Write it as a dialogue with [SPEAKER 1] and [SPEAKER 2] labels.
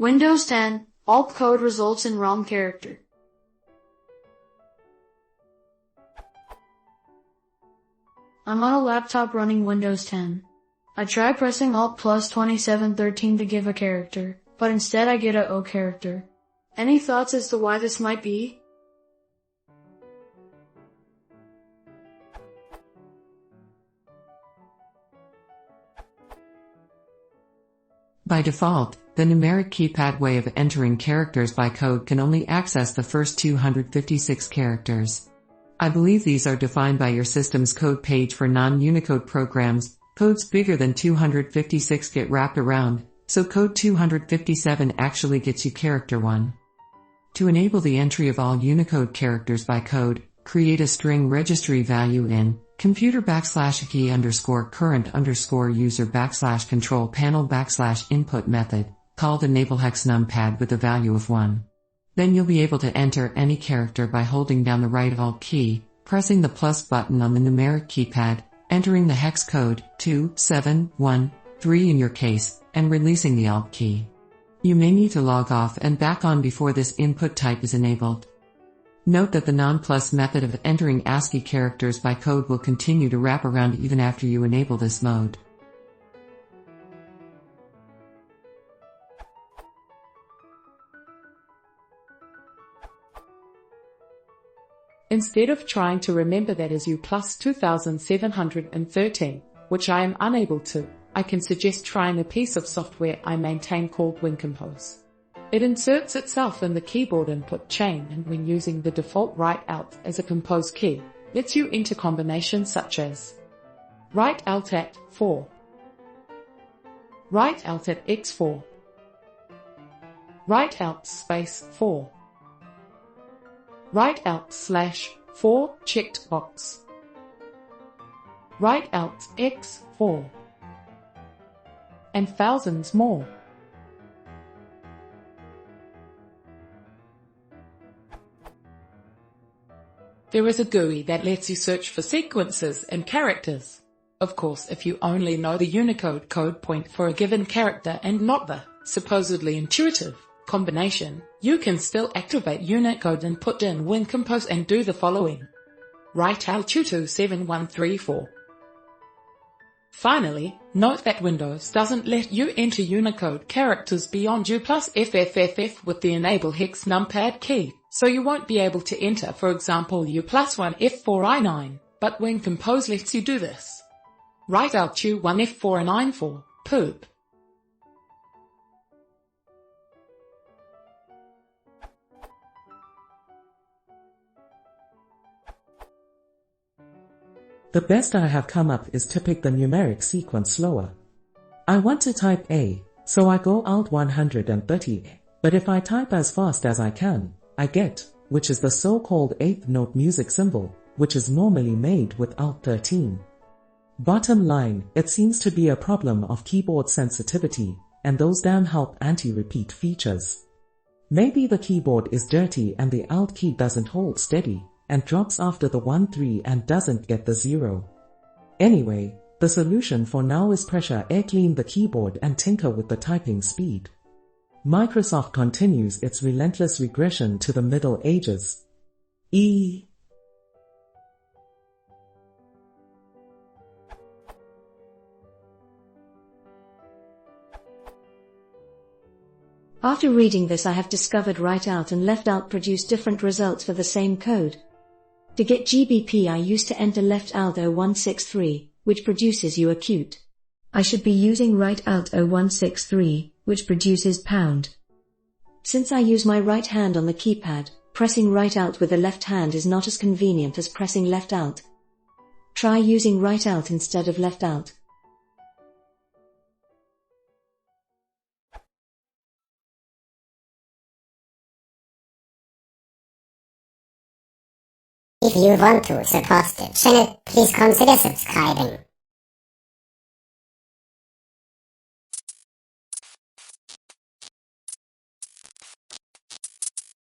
[SPEAKER 1] Windows 10, altcode results in wrong character. I'm on a laptop running Windows 10. I try pressing Alt plus 2713 to give a character, but instead I get a O character. Any thoughts as to why this might be?
[SPEAKER 2] By default, the numeric keypad way of entering characters by code can only access the first 256 characters. I believe these are defined by your system's code page for non-Unicode programs. Codes bigger than 256 get wrapped around, so code 257 actually gets you character 1. To enable the entry of all Unicode characters by code, create a string registry value in computer_key_current_user_control panel/input method, called enableHexNumPad with a value of 1. Then you'll be able to enter any character by holding down the right Alt key, pressing the plus button on the numeric keypad, entering the hex code 2713 in your case, and releasing the Alt key. You may need to log off and back on before this input type is enabled. Note that the non-plus method of entering ASCII characters by code will continue to wrap around even after you enable this mode.
[SPEAKER 3] Instead of trying to remember that as U plus 2713, which I am unable to, I can suggest trying a piece of software I maintain called WinCompose. It inserts itself in the keyboard input chain, and when using the default right Alt as a compose key, lets you enter combinations such as right Alt at 4, right Alt at X4, right Alt space 4, right Alt /4 checked box, right Alt X4, and thousands more. There is a GUI that lets you search for sequences and characters. Of course, if you only know the Unicode code point for a given character and not the, supposedly intuitive, combination, you can still activate Unicode and put in WinCompose and do the following. Right Alt 22713. Finally, note that Windows doesn't let you enter Unicode characters beyond U plus FFFF with the enable hex numpad key, so you won't be able to enter, for example, U plus 1 F4I9, but WinCompose lets you do this. Right Alt U1 F4I94, poop.
[SPEAKER 4] The best I have come up is to pick the numeric sequence slower. I want to type A, so I go Alt 130, but if I type as fast as I can, I get, which is the so-called 8th note music symbol, which is normally made with Alt 13. Bottom line, it seems to be a problem of keyboard sensitivity, and those damn help anti-repeat features. Maybe the keyboard is dirty and the Alt key doesn't hold steady, and drops after the 1-3 and doesn't get the 0. Anyway, the solution for now is pressure air clean the keyboard and tinker with the typing speed. Microsoft continues its relentless regression to the Middle Ages.
[SPEAKER 5] After reading this, I have discovered right Alt and left Alt produce different results for the same code. To get GBP I used to enter left Alt 0163, which produces U acute. I should be using right Alt 0163, which produces pound. Since I use my right hand on the keypad, pressing right Alt with the left hand is not as convenient as pressing left Alt. Try using right Alt instead of left Alt.
[SPEAKER 6] If you want to support the channel, please consider subscribing.